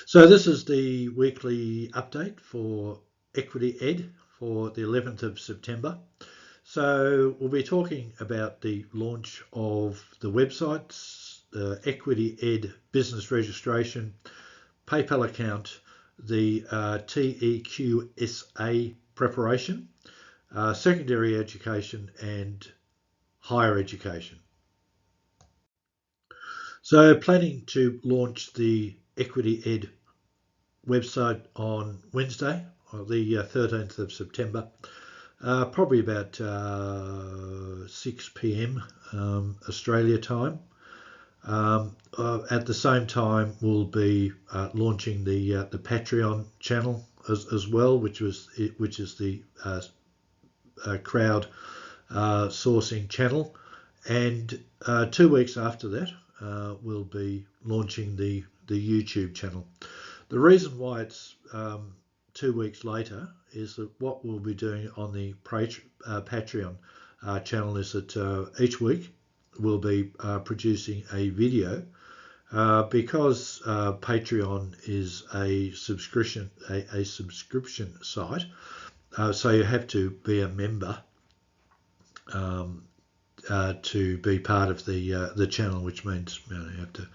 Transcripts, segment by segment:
So this is the weekly update for EquityEd for the 11th of September. So we'll be talking about the launch of the websites, the EquityEd business registration, PayPal account, the TEQSA preparation, secondary education and higher education. So planning to launch the EquityEd website on Wednesday, or the 13th of September, probably about 6 p.m. Australia time. At the same time, we'll be launching the Patreon channel as well, which is the crowd sourcing channel, and 2 weeks after that, we'll be launching the YouTube channel. The reason why it's 2 weeks later is that what we'll be doing on the Patreon channel is that each week we'll be producing a video because Patreon is a subscription site, so you have to be a member to be part of the channel, which means you have to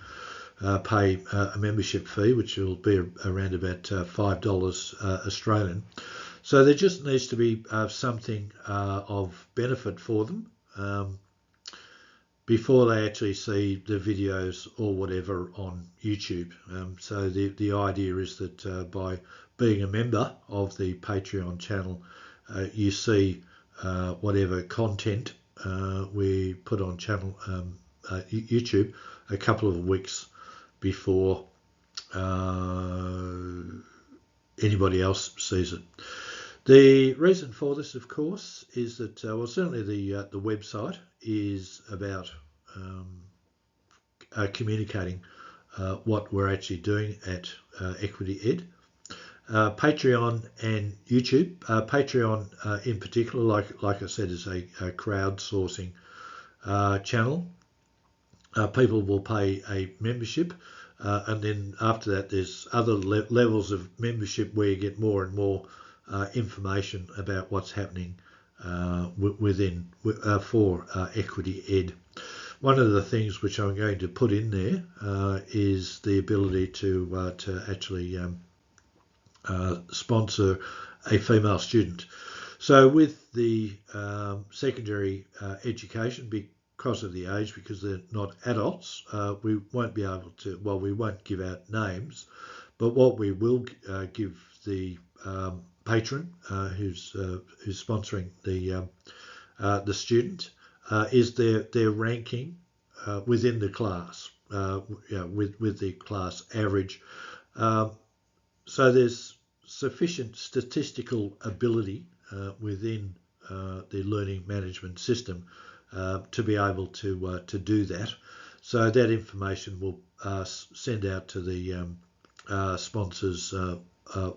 pay a membership fee, which will be around about $5 Australian. So there just needs to be something of benefit for them before they actually see the videos or whatever on YouTube. So the idea is that by being a member of the Patreon channel, you see whatever content we put on channel YouTube a couple of weeks before anybody else sees it. The reason for this, of course, is that well, certainly the website is about communicating what we're actually doing at EquityEd. Patreon and YouTube. Patreon in particular, like I said, is a crowdsourcing channel. People will pay a membership, and then after that there's other levels of membership where you get more and more information about what's happening within for EquityEd. One of the things which I'm going to put in there is the ability to actually sponsor a female student. So with the secondary education, because of the age, because they're not adults, we won't be able to, well, we won't give out names, but what we will give the patron who's sponsoring the student is their ranking within the class, with the class average. So there's sufficient statistical ability within the learning management system to be able to do that. So that information will send out to the sponsors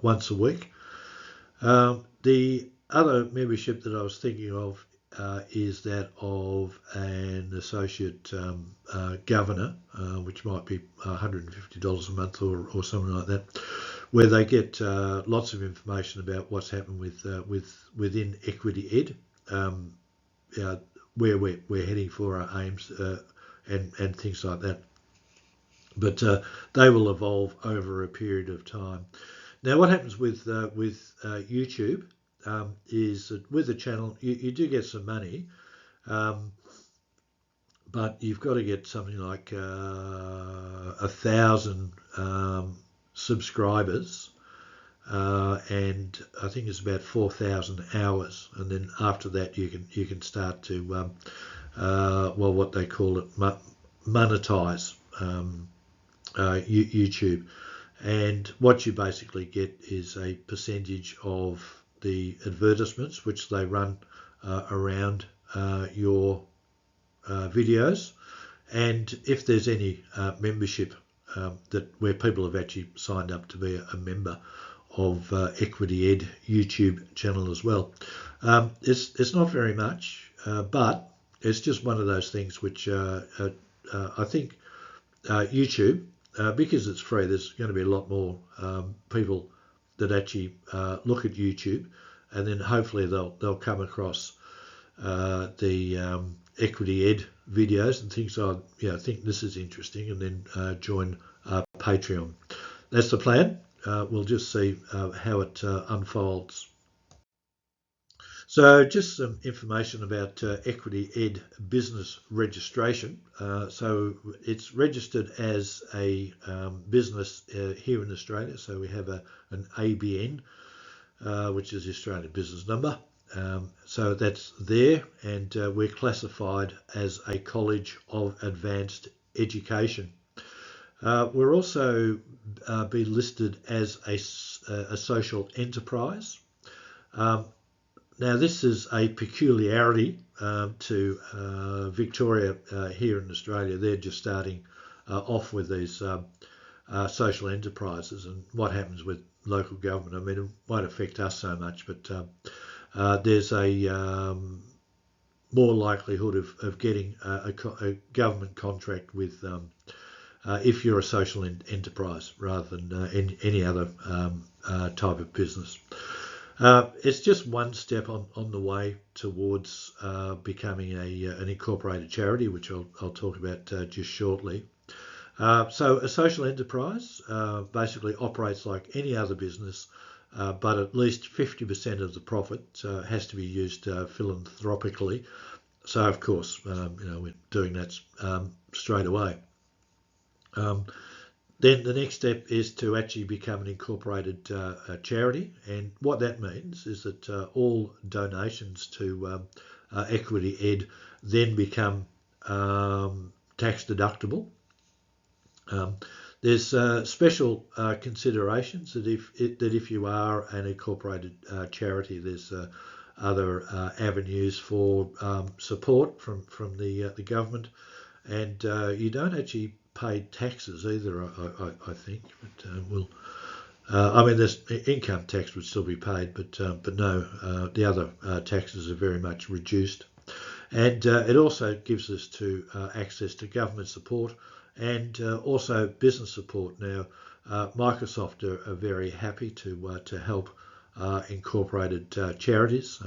once a week. The other membership that I was thinking of is that of an associate governor, which might be $150 a month or something like that, where they get lots of information about what's happened within EquityEd, where we're heading for our aims and things like that. But they will evolve over a period of time. Now, what happens with YouTube is that with the channel, you do get some money, but you've got to get something like 1,000 subscribers, and I think it's about 4,000 hours, and then after that you can start to well, what they call it, monetize YouTube, and what you basically get is a percentage of the advertisements which they run around your videos, and if there's any membership that where people have actually signed up to be a member of EquityEd YouTube channel as well. It's not very much, but it's just one of those things which I think YouTube because it's free, there's going to be a lot more people that actually look at YouTube, and then hopefully they'll come across the EquityEd videos and think, so I think this is interesting, and then join Patreon. That's the plan. We'll just see how it unfolds. So just some information about EquityEd business registration. So it's registered as a business here in Australia. So we have an ABN, which is the Australian business number. So that's there, and we're classified as a college of advanced education. We're also be listed as a social enterprise. Now, this is a peculiarity to Victoria here in Australia. They're just starting off with these social enterprises, and what happens with local government. I mean, it won't affect us so much, but there's a more likelihood of getting a government contract with if you're a social enterprise rather than any other type of business. It's just one step on the way towards becoming an incorporated charity, which I'll talk about just shortly. So a social enterprise basically operates like any other business, but at least 50% of the profit has to be used philanthropically. So of course, we're doing that straight away. Then the next step is to actually become an incorporated charity, and what that means is that all donations to EquityEd then become tax deductible. There's special considerations that if you are an incorporated charity, there's other avenues for support from the government, and you don't actually pay taxes either, I think. But I mean, this income tax would still be paid, but no, the other taxes are very much reduced, and it also gives us access to government support and also business support. Now, Microsoft are very happy to help incorporated charities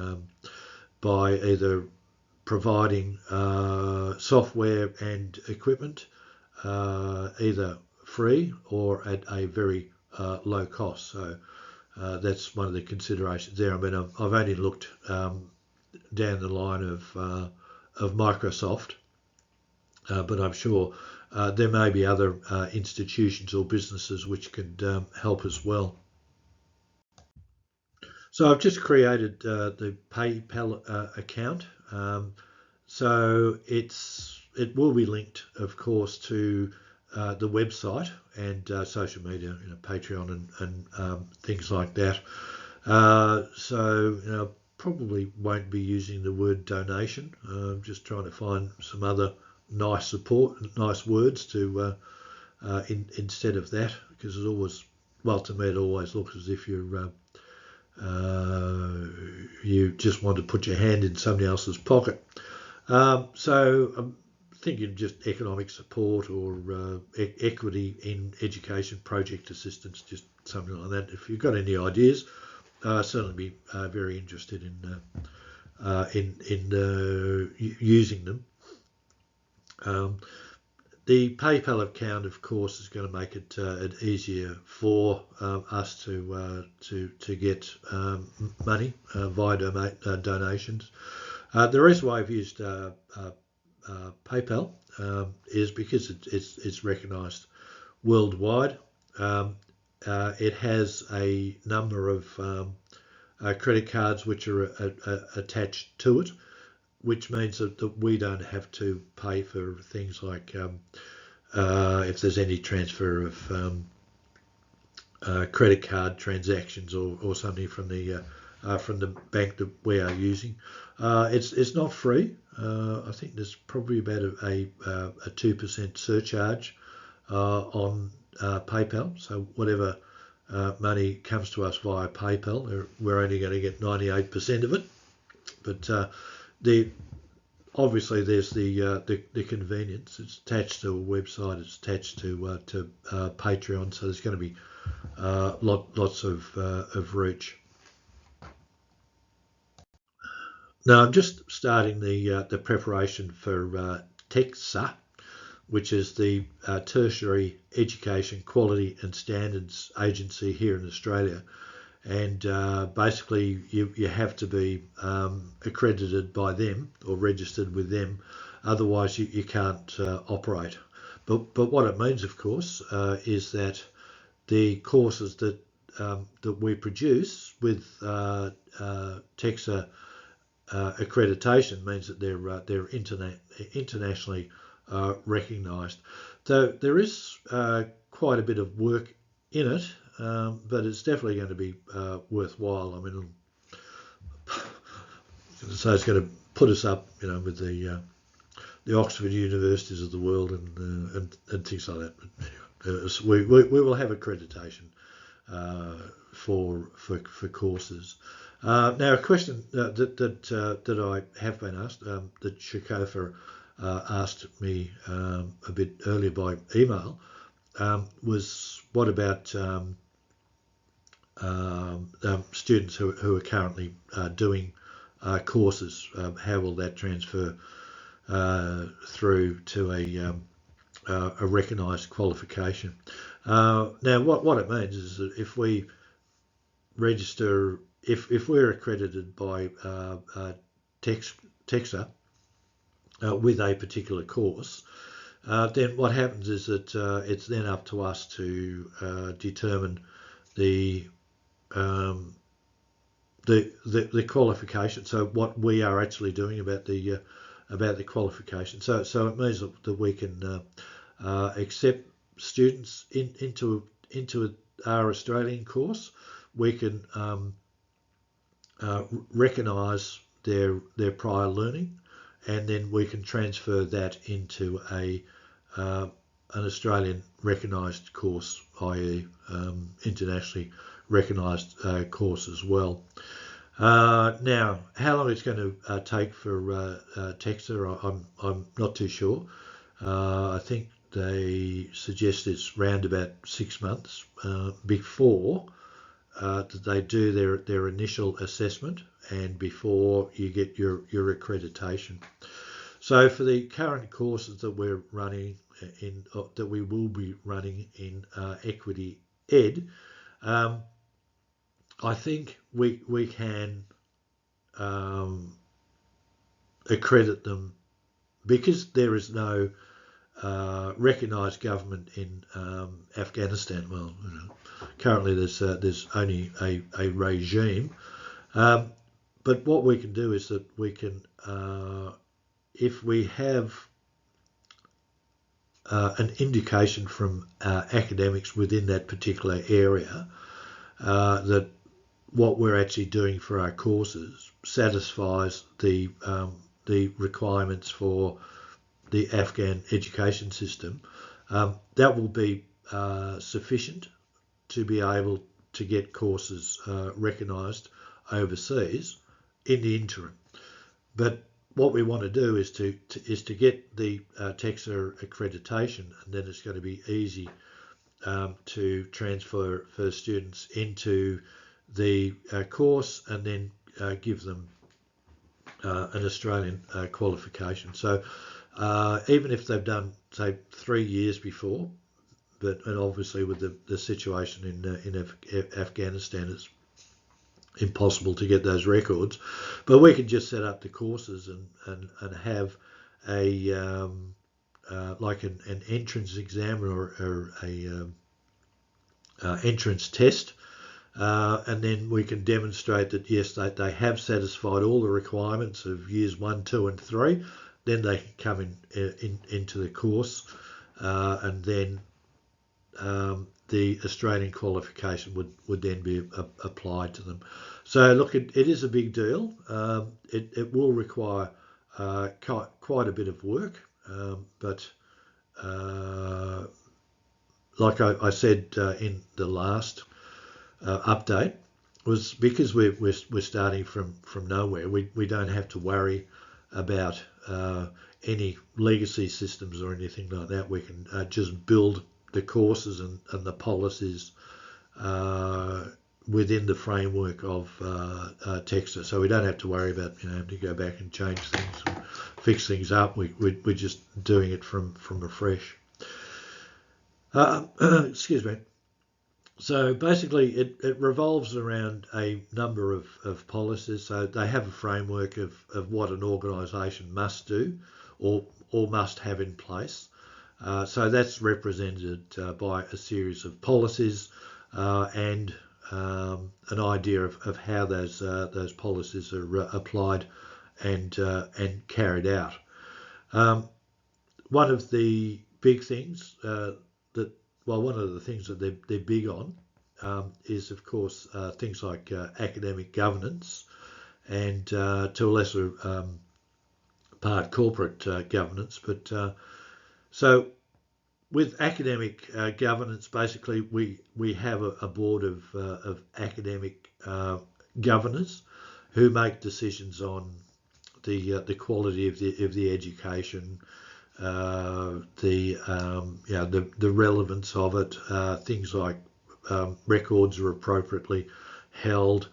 by either providing software and equipment, either free or at a very low cost. So that's one of the considerations there. I mean, I've only looked down the line of Microsoft, but I'm sure there may be other institutions or businesses which could help as well. So I've just created the PayPal account. So it will be linked, of course, to the website and social media, Patreon and things like that. So probably won't be using the word donation. I'm just trying to find some other nice words to instead of that, because it always, well, to me it always looks as if you just want to put your hand in somebody else's pocket. So I'm thinking just economic support or equity in education project assistance, just something like that. If you've got any ideas, certainly be very interested in using them. The PayPal account, of course, is going to make it easier for us to get money via donations. The reason why I've used PayPal is because it's recognised worldwide. It has a number of credit cards which are attached to it, which means that we don't have to pay for things like if there's any transfer of credit card transactions or something from the bank that we are using. It's not free. I think there's probably about a 2% surcharge on PayPal. So whatever money comes to us via PayPal, we're only going to get 98% of it. But obviously there's the convenience. It's attached to a website. It's attached to Patreon. So there's going to be lots of reach. Now I'm just starting the preparation for TEXA, which is the Tertiary Education Quality and Standards Agency here in Australia. And basically you have to be accredited by them or registered with them, otherwise you can't operate. But what it means, of course, is that the courses that we produce with TEXA accreditation means that they're internationally recognised. So there is quite a bit of work in it, but it's definitely going to be worthwhile. I mean, so it's going to put us up, with the Oxford universities of the world and things like that. But anyway, we will have accreditation for courses. Now, a question that I have been asked, that Shakofa asked me a bit earlier by email, was what about students who are currently doing courses? How will that transfer through to a recognised qualification? Now, what it means is that if we register, if we're accredited by TEXA with a particular course, then what happens is that it's then up to us to determine the qualification. So what we are actually doing about the qualification. So it means that we can accept students into our Australian course. We can recognise their prior learning, and then we can transfer that into an Australian recognised course, i.e. Internationally recognised course as well. Now, how long it's going to take for TEXA, I'm not too sure. I think they suggest it's round about 6 months before that they do their initial assessment and before you get your accreditation. So for the current courses that we're running that we will be running in EquityEd, I think we can accredit them because there is no recognised government in Afghanistan. Well, currently there's only a regime, but what we can do is that we can, if we have an indication from academics within that particular area that what we're actually doing for our courses satisfies the requirements for the Afghan education system, that will be sufficient to be able to get courses recognised overseas in the interim. But what we want to do is to get the TEXA accreditation, and then it's going to be easy to transfer for students into the course and then give them an Australian qualification. So even if they've done, say, 3 years before, and obviously with the situation in Afghanistan, it's impossible to get those records, but we can just set up the courses and have a like an entrance exam or a entrance test, and then we can demonstrate that yes, they have satisfied all the requirements of years 1, 2 and 3. Then they can come into the course, and then the Australian qualification would then be applied to them. So look, it is a big deal. It will require quite a bit of work, but like I said in the last update, was because we're starting from nowhere. We don't have to worry about any legacy systems or anything like that. We can just build the courses and the policies within the framework of Texter, so we don't have to worry about having to go back and change things and fix things up. We're just doing it from afresh. Excuse me. So basically it revolves around a number of policies. So they have a framework of what an organisation must do or must have in place. So that's represented by a series of policies and an idea of how those policies are applied and carried out. One of the big things one of the things that they're big on is, of course, things like academic governance and to a lesser part corporate governance. But so with academic governance, basically we have a board of academic governors who make decisions on the quality of the education, the relevance of it, things like records are appropriately held,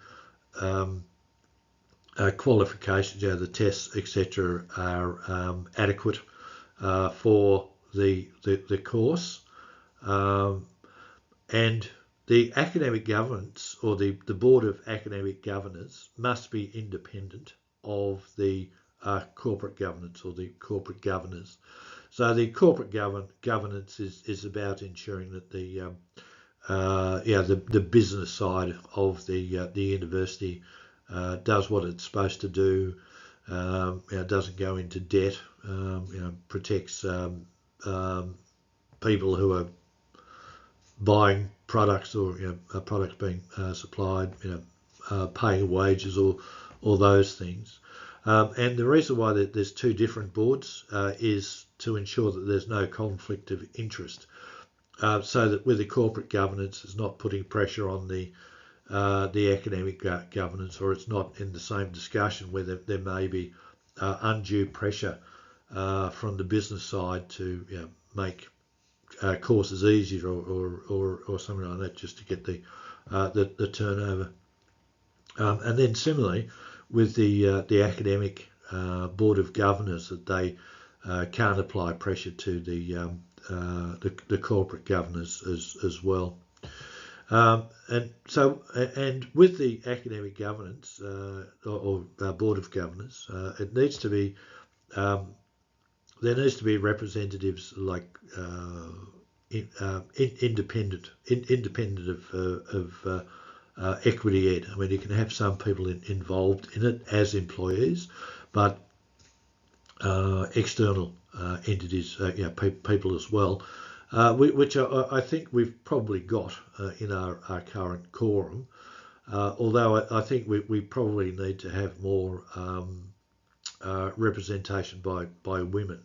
qualifications, the tests, etc., are adequate for the course, and the academic governance or the board of academic governors must be independent of the corporate governance or the corporate governors. So the corporate governance is about ensuring that the business side of the university does what it's supposed to do, doesn't go into debt, protects people who are buying products or products being supplied, paying wages or all those things. And the reason why there's two different boards is to ensure that there's no conflict of interest, so that with the corporate governance, it's not putting pressure on the academic governance, or it's not in the same discussion where there may be undue pressure from the business side to make courses easier or something like that, just to get the turnover. And then similarly with the academic board of governors, that they can't apply pressure to the corporate governors as well. And with the academic governance or board of governors, it needs to be there needs to be representatives like independent of EquityEd. I mean, you can have some people involved in it as employees, but external entities, people as well, which I think we've probably got in our current quorum. Although I think we probably need to have more representation by women,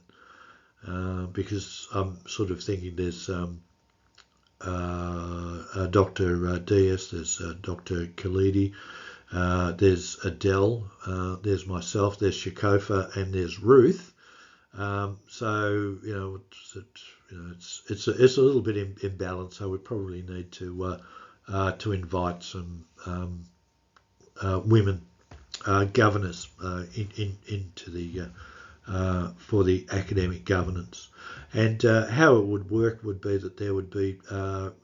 because I'm sort of thinking there's Dr. Diaz, there's Dr. Khalidi, there's Adele, there's myself, there's Shakofa, and there's Ruth. So it's a little bit imbalanced. So we probably need to invite some women governors into the for the academic governance. And how it would work would be that there would be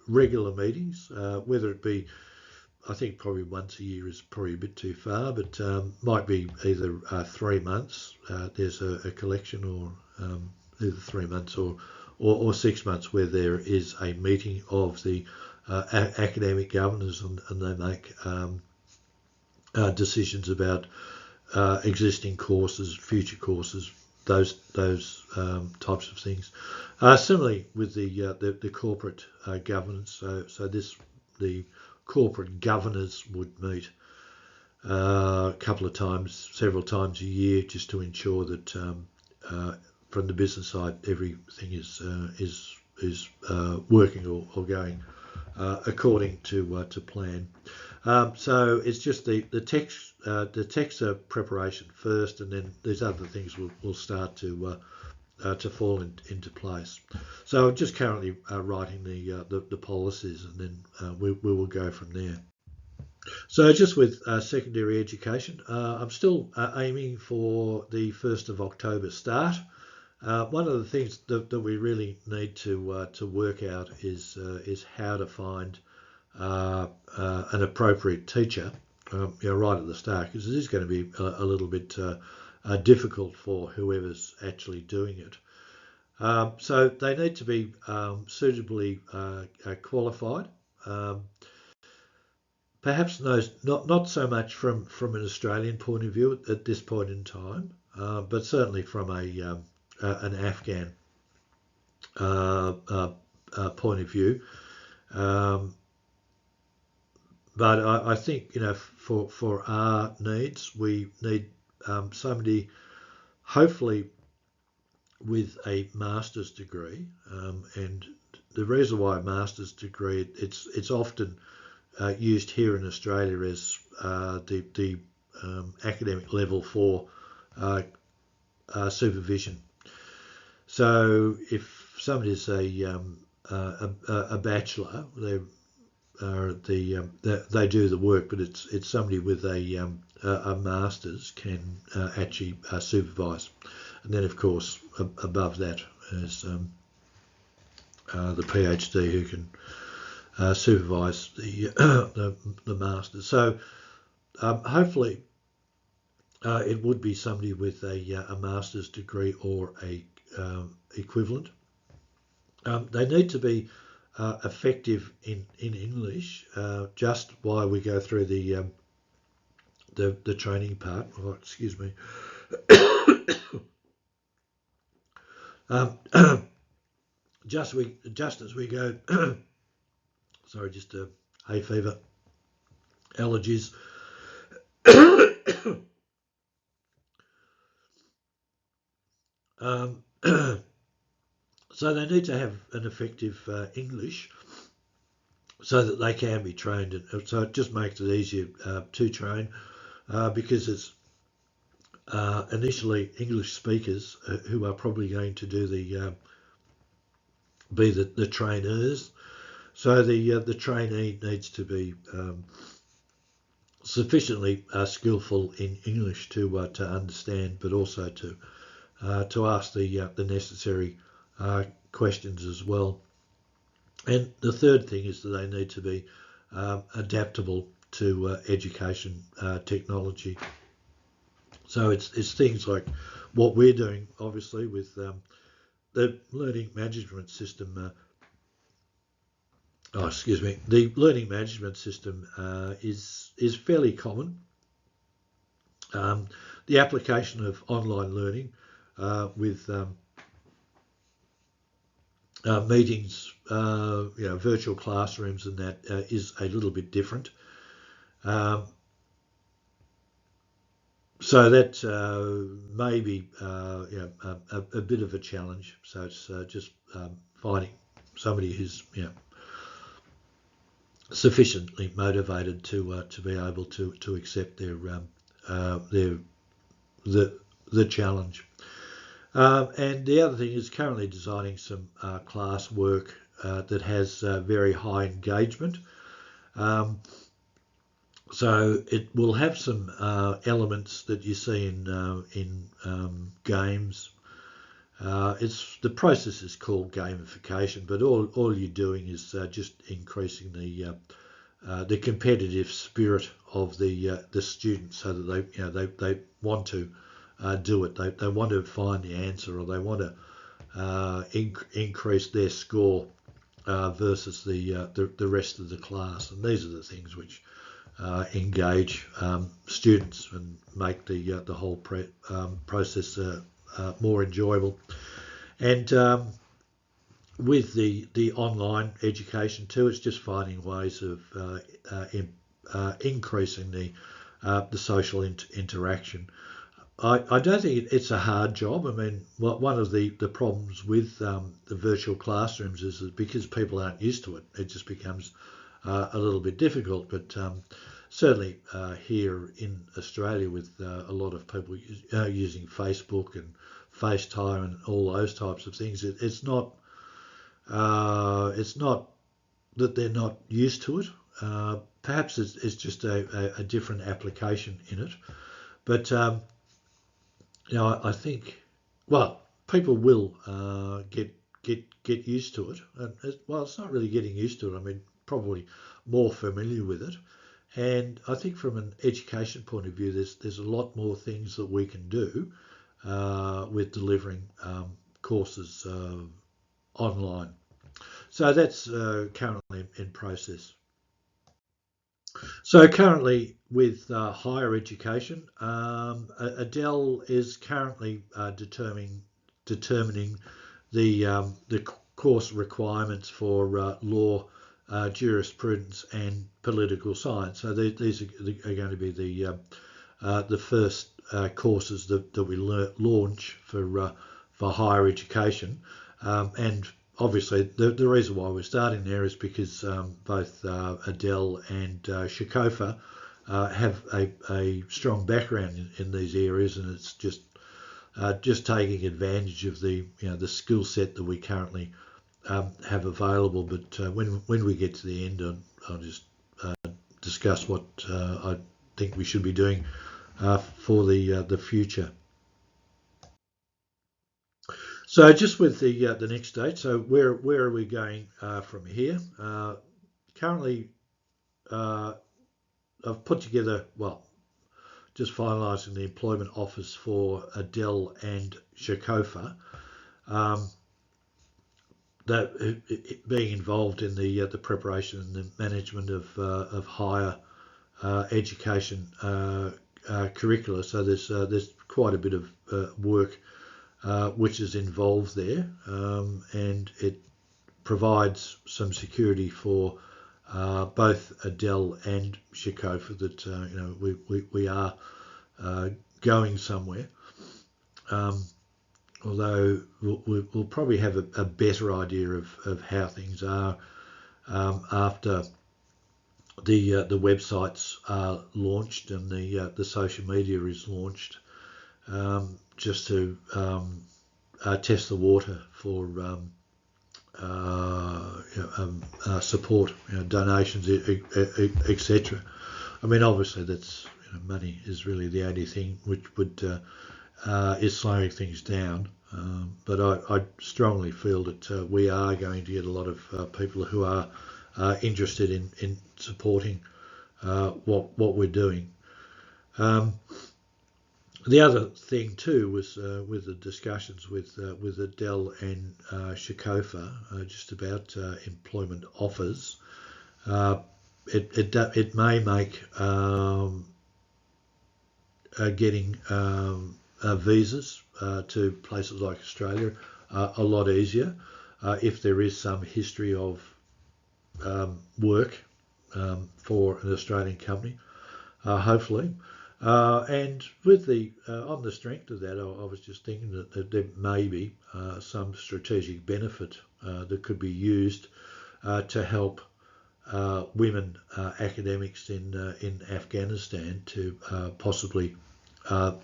regular meetings, whether it be, I think probably once a year is probably a bit too far, but might be either 3 months. There's a collection, or either 3 months or 6 months, where there is a meeting of the academic governors, and they make decisions about existing courses, future courses, those types of things. Similarly with the corporate governance, so the corporate governors would meet a couple of times, several times a year, just to ensure that from the business side everything is working or going according to plan. So it's just the text preparation first, and then these other things will start to fall into place. So I'm just currently writing the policies, and then we will go from there. So just with secondary education, I'm still aiming for the 1st of October start. One of the things that we really need to work out is how to find an appropriate teacher, right at the start, because it is going to be a little bit difficult for whoever's actually doing it. So they need to be suitably qualified. Perhaps not so much from an Australian point of view at this point in time, but certainly from an Afghan point of view. But I think, for our needs, we need somebody hopefully with a master's degree. And the reason why a master's degree, it's often used here in Australia as the academic level for supervision. So if somebody is a bachelor, they do the work, but it's somebody with a master's can actually supervise, and then of course above that is the PhD who can supervise the masters. So hopefully it would be somebody with a master's degree or a equivalent. They need to be effective in English, just while we go through the training part. Oh, excuse me. Just as we go. Sorry, just hay fever, allergies. So they need to have an effective English so that they can be trained. And so it just makes it easier to train because it's initially English speakers who are probably going to do be the trainers. So the trainee needs to be sufficiently skillful in English to understand, but also to ask the necessary questions as well. And the third thing is that they need to be adaptable to education technology. So it's things like what we're doing, obviously, with the learning management system. The learning management system is fairly common. The application of online learning with meetings, virtual classrooms, and that is a little bit different. So that may be a bit of a challenge. So it's just finding somebody who's sufficiently motivated to be able to accept the challenge. And the other thing is currently designing some class work that has very high engagement. So it will have some elements that you see in games. The process is called gamification, but all you're doing is just increasing the competitive spirit of the students, so that they want to do it. They want to find the answer, or they want to increase their score versus the rest of the class. And these are the things which engage students and make the whole process more enjoyable. And with the online education too, it's just finding ways of increasing the social interaction. I don't think it's a hard job. I mean, one of the problems with the virtual classrooms is that because people aren't used to it, it just becomes a little bit difficult, but certainly here in Australia, with a lot of people using Facebook and FaceTime and all those types of things, it's not that they're not used to it. Perhaps it's just a different application in it. But I think, well, people will get used to it. And it's not really getting used to it. I mean, probably more familiar with it. And I think from an education point of view, there's a lot more things that we can do with delivering courses online. So that's currently in process. So currently with higher education, Adele is currently determining the course requirements for law, jurisprudence, and political science. So these are going to be the first courses that we launch for higher education, and obviously, the reason why we're starting there is because both Adele and Shakofa have a strong background in these areas, and it's just taking advantage of the skill set that we currently have available. But when we get to the end, I'll just discuss what I think we should be doing for the future. So just with the next stage, so where are we going from here? Currently, I've put together, well, just finalising the employment offers for Adele and Shakofa. That being involved in the preparation and the management of higher education curricula. So there's quite a bit of work which is involved there, and it provides some security for both Adele and Shakofa that we are going somewhere. Although we'll probably have a better idea of how things are after the websites are launched and the social media is launched, just to test the water for support, donations, etc. I mean, obviously, that's money is really the only thing which would is slowing things down. But I strongly feel that we are going to get a lot of people who are interested in supporting what we're doing. The other thing too was with the discussions with Adele and Shakofa just about employment offers. It may make getting visas to places like Australia a lot easier if there is some history of work for an Australian company, hopefully. And with on the strength of that, I was just thinking that there may be some strategic benefit that could be used to help women academics in Afghanistan to possibly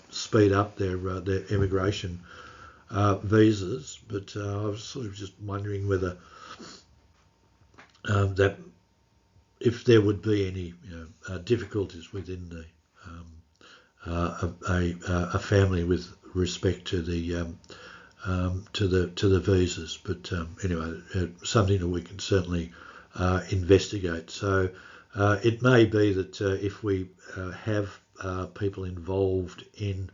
speed up their immigration visas. But I was sort of just wondering whether that if there would be any difficulties within the a family with respect to the visas, but anyway, something that we can certainly investigate. So it may be that if we have people involved in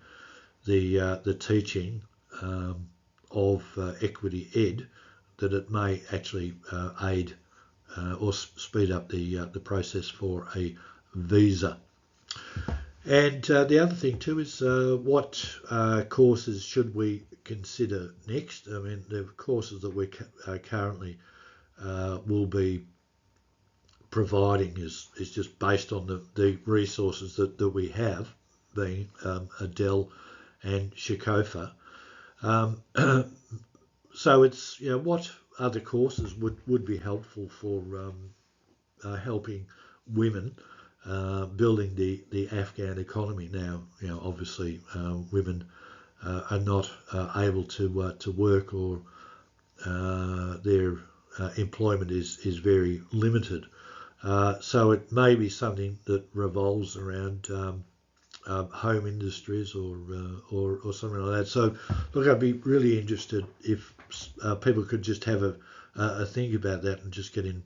the teaching of EquityEd, that it may actually aid or speed up the process for a visa. And the other thing too is what courses should we consider next? I mean, the courses that we currently will be providing is just based on the resources that we have, being Adele and Shakofa. So it's what other courses would be helpful for helping women, building the Afghan economy. Now, obviously, women are not able to work, or their employment is very limited. So it may be something that revolves around home industries, or something like that. So, look, I'd be really interested if people could just have a think about that and just get in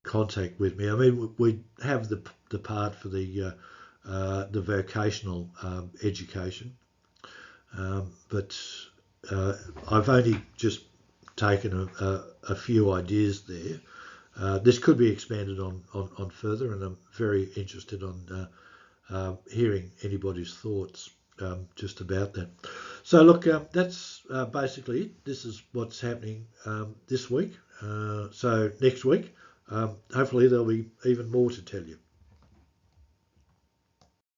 contact with me. I mean, we have the part for the vocational education, but I've only just taken a few ideas there. This could be expanded on further, and I'm very interested on hearing anybody's thoughts just about that. So look, that's basically it. This is what's happening this week. So next week, hopefully there'll be even more to tell you.